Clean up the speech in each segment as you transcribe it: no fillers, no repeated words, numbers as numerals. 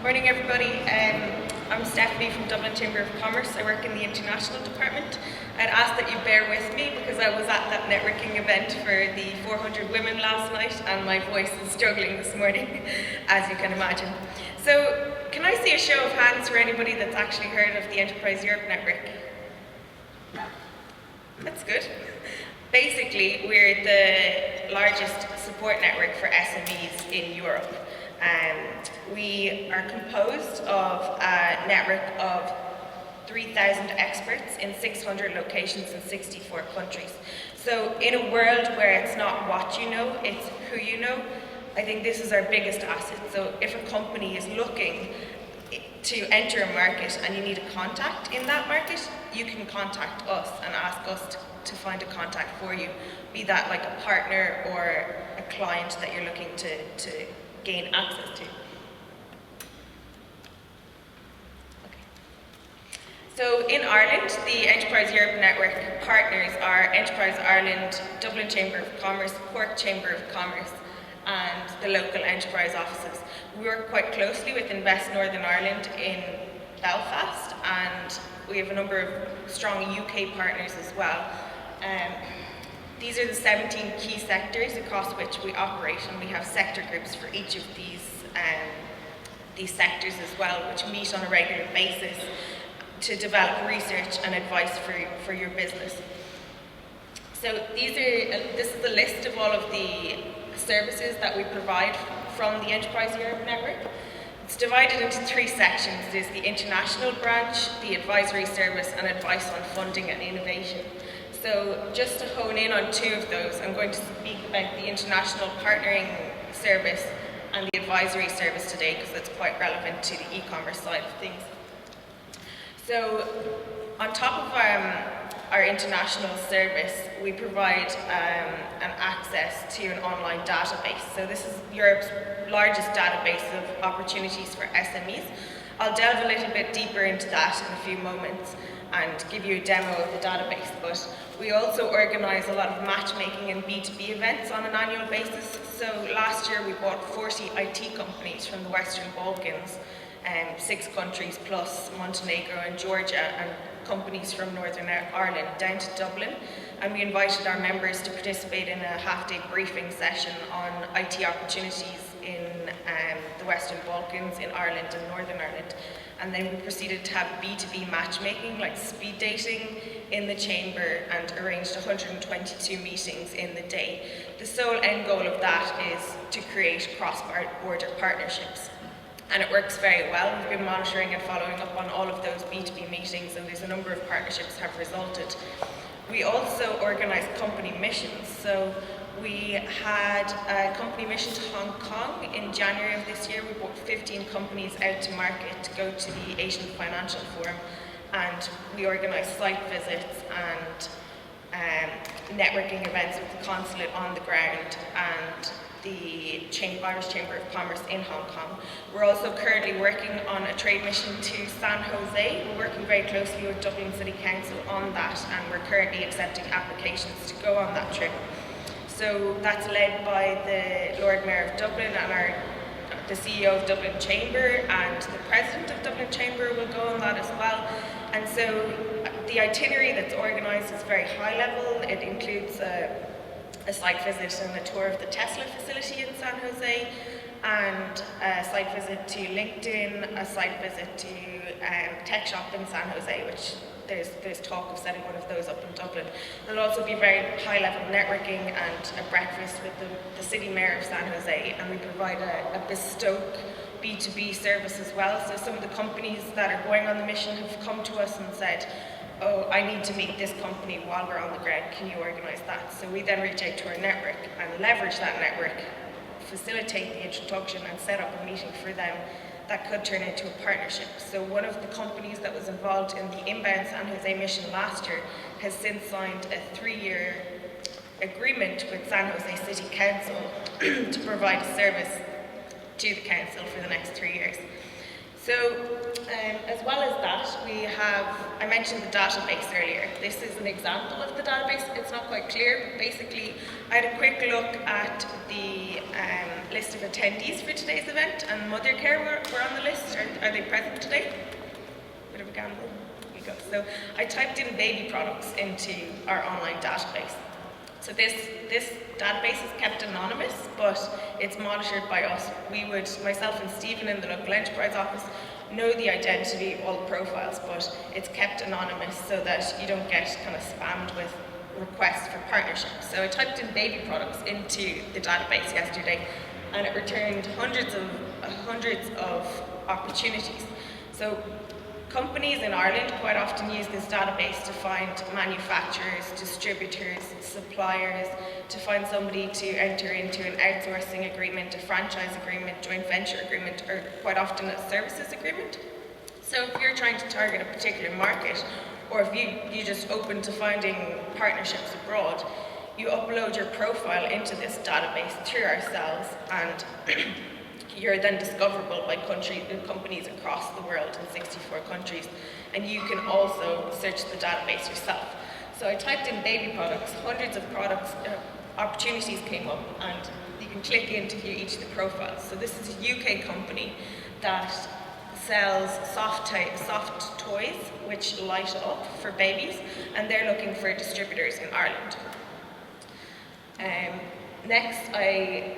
Morning everybody, I'm Stephanie from Dublin Chamber of Commerce. I work in the international department. I'd ask that you bear with me because I was at that networking event for the 400 women last night and my voice is struggling this morning, as you can imagine. So, can I see a show of hands for anybody that's actually heard of the Enterprise Europe Network? That's good. Basically, we're the largest support network for SMEs in Europe. We are composed of a network of 3,000 experts in 600 locations in 64 countries. So in a world where it's not what you know, it's who you know, I think this is our biggest asset. So if a company is looking to enter a market and you need a contact in that market, you can contact us and ask us to find a contact for you, be that like a partner or a client that you're looking to gain access to. Okay. So in Ireland, the Enterprise Europe Network partners are Enterprise Ireland, Dublin Chamber of Commerce, Cork Chamber of Commerce, and the local enterprise offices. We work quite closely with Invest Northern Ireland in Belfast, and we have a number of strong UK partners as well. These are the 17 key sectors across which we operate, and we have sector groups for each of these sectors as well, which meet on a regular basis to develop research and advice for your business. So this is the list of all of the services that we provide from the Enterprise Europe Network. It's divided into three sections. There's the international branch, the advisory service, and advice on funding and innovation. So just to hone in on two of those, I'm going to speak about the international partnering service and the advisory service today because that's quite relevant to the e-commerce side of things. So on top of our international service, we provide an access to an online database. So this is Europe's largest database of opportunities for SMEs. I'll delve a little bit deeper into that in a few moments and give you a demo of the database, but we also organise a lot of matchmaking and B2B events on an annual basis. So last year we brought 40 IT companies from the Western Balkans, 6 countries plus Montenegro and Georgia, and companies from Northern Ireland down to Dublin, and we invited our members to participate in a half-day briefing session on IT opportunities in the Western Balkans, in Ireland and Northern Ireland. And then we proceeded to have B2B matchmaking, like speed dating, in the chamber, and arranged 122 meetings in the day. The sole end goal of that is to create cross-border partnerships. And it works very well. We've been monitoring and following up on all of those B2B meetings, and there's a number of partnerships have resulted. We also organise company missions. So we had a company mission to Hong Kong in January of this year. We brought 15 companies out to market to go to the Asian Financial Forum, and we organised site visits and networking events with the consulate on the ground and the Irish Chamber of Commerce in Hong Kong. We're also currently working on a trade mission to San Jose. We're working very closely with Dublin City Council on that, and we're currently accepting applications to go on that trip. So that's led by the Lord Mayor of Dublin and the CEO of Dublin Chamber, and the President of Dublin Chamber will go on that as well. And so the itinerary that's organised is very high level. It includes a site visit and a tour of the Tesla facility in San Jose, and a site visit to LinkedIn, a site visit to Tech Shop in San Jose, which there's talk of setting one of those up in Dublin. There'll also be very high-level networking and a breakfast with the city mayor of San Jose, and we provide a bespoke B2B service as well. So some of the companies that are going on the mission have come to us and said, oh, I need to meet this company while we're on the ground, can you organise that? So we then reach out to our network and leverage that network, facilitate the introduction and set up a meeting for them that could turn into a partnership. So one of the companies that was involved in the inbound San Jose mission last year has since signed a 3-year agreement with San Jose City Council to provide a service to the council for the next 3 years. So as well as that, we have, I mentioned the database earlier. This is an example of the database. It's not quite clear, but basically I had a quick look at the list of attendees for today's event, and Mother Care were on the list. Are they present today? Bit of a gamble. Here you go. So I typed in baby products into our online database. So this database is kept anonymous, but it's monitored by us. We would, myself and Stephen in the local enterprise office, know the identity of all the profiles, but it's kept anonymous so that you don't get kind of spammed with requests for partnerships. So I typed in baby products into the database yesterday, and it returned hundreds of opportunities. So companies in Ireland quite often use this database to find manufacturers, distributors, suppliers, to find somebody to enter into an outsourcing agreement, a franchise agreement, joint venture agreement, or quite often a services agreement. So if you're trying to target a particular market, or if you're just open to finding partnerships abroad, you upload your profile into this database through ourselves, and you're then discoverable by companies across the world in 64 countries, and you can also search the database yourself. So I typed in baby products, hundreds of products, opportunities came up, and you can click in to view each of the profiles. So this is a UK company that sells soft toys which light up for babies, and they're looking for distributors in Ireland. Next, I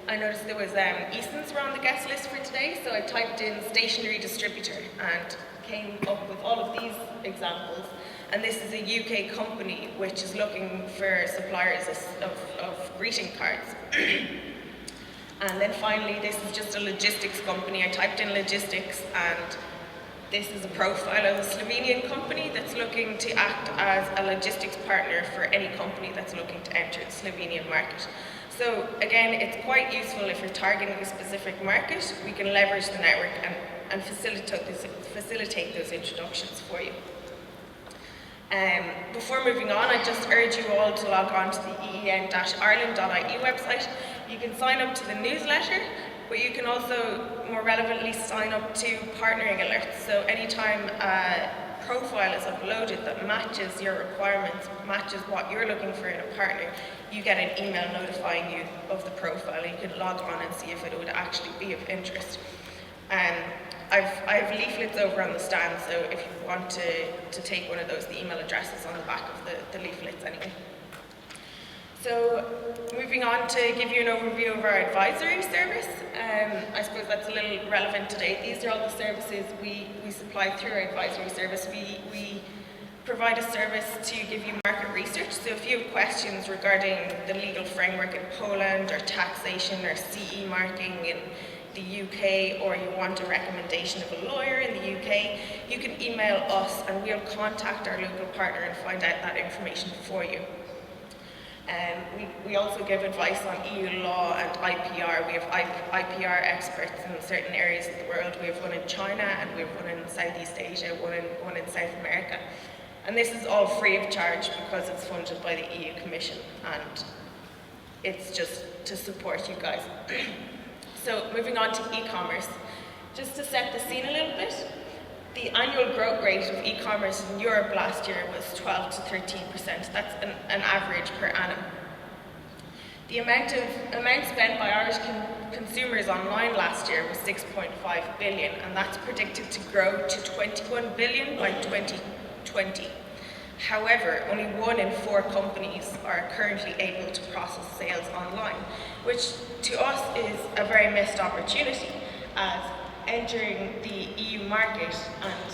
noticed there was Eason's were on the guest list for today, so I typed in stationery distributor and came up with all of these examples. And this is a UK company which is looking for suppliers of greeting cards. And then finally, this is just a logistics company. I typed in logistics, and this is a profile of a Slovenian company that's looking to act as a logistics partner for any company that's looking to enter the Slovenian market. So again, it's quite useful if you're targeting a specific market. We can leverage the network and facilitate those introductions for you. Before moving on, I just urge you all to log on to the een-ireland.ie website. You can sign up to the newsletter, but you can also, more relevantly, sign up to partnering alerts. So anytime a profile is uploaded that matches your requirements, matches what you're looking for in a partner, you get an email notifying you of the profile. You can log on and see if it would actually be of interest. I have leaflets over on the stand, so if you want to take one of those, the email address is on the back of the leaflets anyway. So moving on to give you an overview of our advisory service. I suppose that's a little relevant today. These are all the services we supply through our advisory service. We provide a service to give you market research. So if you have questions regarding the legal framework in Poland, or taxation or CE marking in the UK, or you want a recommendation of a lawyer in the UK, you can email us and we'll contact our local partner and find out that information for you. We also give advice on EU law and IPR. We have IPR experts in certain areas of the world. We have one in China, and we have one in Southeast Asia, one in South America. And this is all free of charge because it's funded by the EU Commission, and it's just to support you guys. So moving on to e-commerce, just to set the scene a little bit, the annual growth rate of e-commerce in Europe last year was 12 to 13%. That's an average per annum. The amount spent by Irish consumers online last year was 6.5 billion, and that's predicted to grow to 21 billion by 2020. However, only 1 in 4 companies are currently able to process sales online, which to us is a very missed opportunity, as entering the EU market and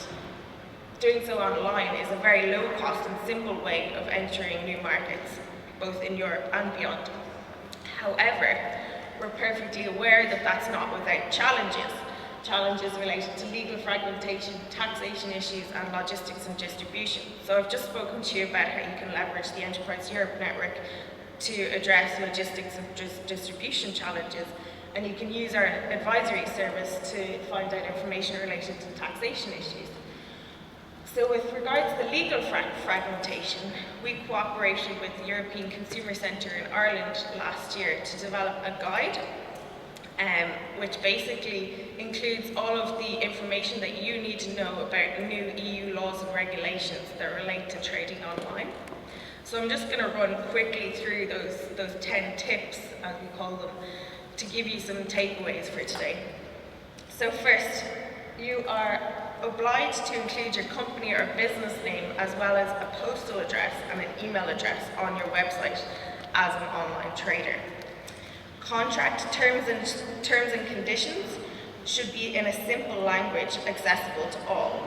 doing so online is a very low cost and simple way of entering new markets, both in Europe and beyond. However, we're perfectly aware that that's not without challenges related to legal fragmentation, taxation issues, and logistics and distribution. So I've just spoken to you about how you can leverage the Enterprise Europe network to address logistics and distribution challenges, and you can use our advisory service to find out information related to taxation issues. So with regards to the legal fragmentation, we cooperated with the European Consumer Centre in Ireland last year to develop a guide which basically includes all of the information that you need to know about new EU laws and regulations that relate to trading online. So I'm just going to run quickly through those 10 tips, as we call them, to give you some takeaways for today. So first, you are obliged to include your company or business name as well as a postal address and an email address on your website as an online trader. Contract terms and conditions should be in a simple language accessible to all.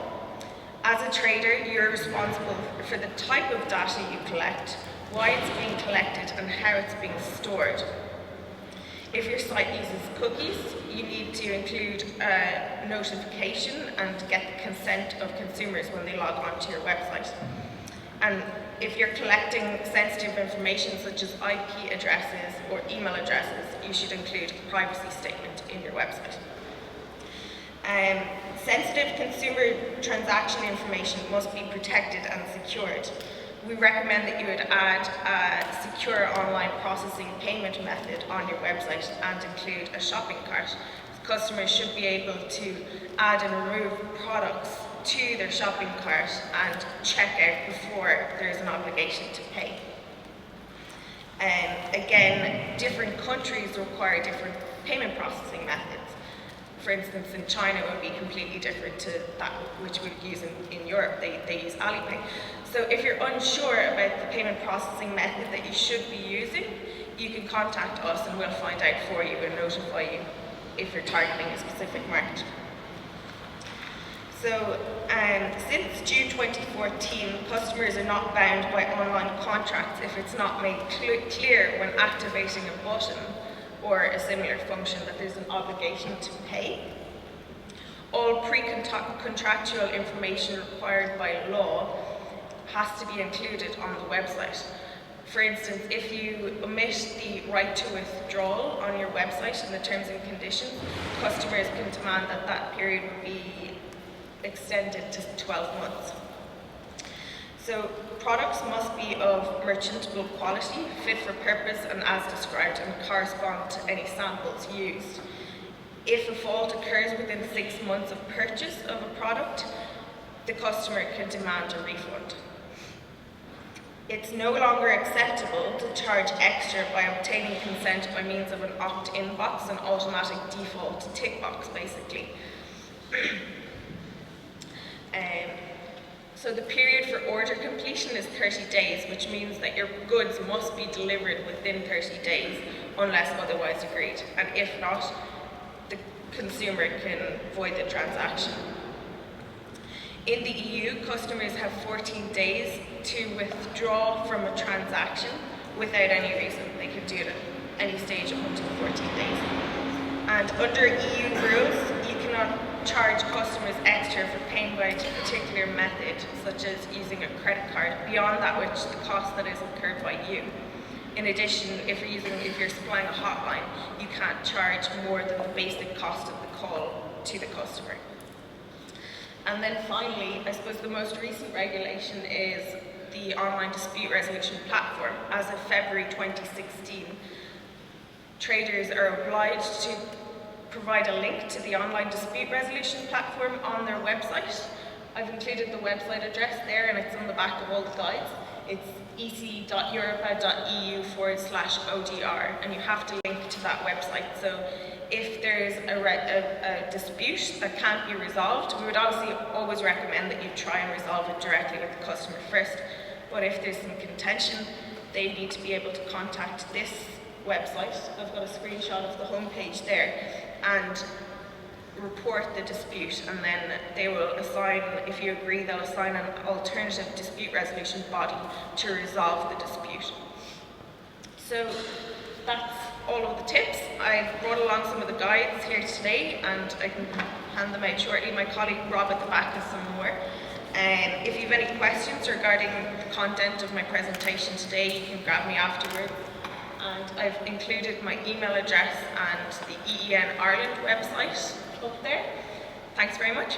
As a trader, you're responsible for the type of data you collect, why it's being collected, and how it's being stored. If your site uses cookies, you need to include a notification and get the consent of consumers when they log on to your website. And if you're collecting sensitive information such as IP addresses or email addresses, you should include a privacy statement in your website. Sensitive consumer transaction information must be protected and secured. We recommend that you would add a secure online processing payment method on your website and include a shopping cart. Customers should be able to add and remove products to their shopping cart and check out before there is an obligation to pay. Again, different countries require different payment processing methods. For instance, in China it would be completely different to that which we use in Europe. They use Alipay. So if you're unsure about the payment processing method that you should be using, you can contact us and we'll find out for you and notify you if you're targeting a specific market. So since June 2014, customers are not bound by online contracts if it's not made clear when activating a button or a similar function that there's an obligation to pay. All pre-contractual information required by law has to be included on the website. For instance, if you omit the right to withdrawal on your website in the terms and conditions, customers can demand that that period would be extended to 12 months. So products must be of merchantable quality, fit for purpose and as described, and correspond to any samples used. If a fault occurs within 6 months of purchase of a product, the customer can demand a refund. It's no longer acceptable to charge extra by obtaining consent by means of an opt-in box, an automatic default tick box, basically. So the period for order completion is 30 days, which means that your goods must be delivered within 30 days unless otherwise agreed. And if not, the consumer can void the transaction. In the EU, customers have 14 days to withdraw from a transaction without any reason. They can do it at any stage up until 14 days. And under EU rules, you cannot charge customers extra for paying by a particular method, such as using a credit card, beyond that which the cost that is incurred by you. In addition, if you're supplying a hotline, you can't charge more than the basic cost of the call to the customer. And then finally, I suppose the most recent regulation is the online dispute resolution platform. As of February 2016, traders are obliged to provide a link to the online dispute resolution platform on their website. I've included the website address there and it's on the back of all the guides. It's ec.europa.eu/ODR and you have to link to that website. So if there's a dispute that can't be resolved, we would obviously always recommend that you try and resolve it directly with the customer first. But if there's some contention, they need to be able to contact this website. I've got a screenshot of the homepage there, and report the dispute, and then they will assign, if you agree, they'll assign an alternative dispute resolution body to resolve the dispute. So that's all of the tips. I've brought along some of the guides here today and I can hand them out shortly. My colleague Rob at the back has some more. If you have any questions regarding the content of my presentation today, you can grab me afterwards. And I've included my email address and the EEN Ireland website up there. Thanks very much.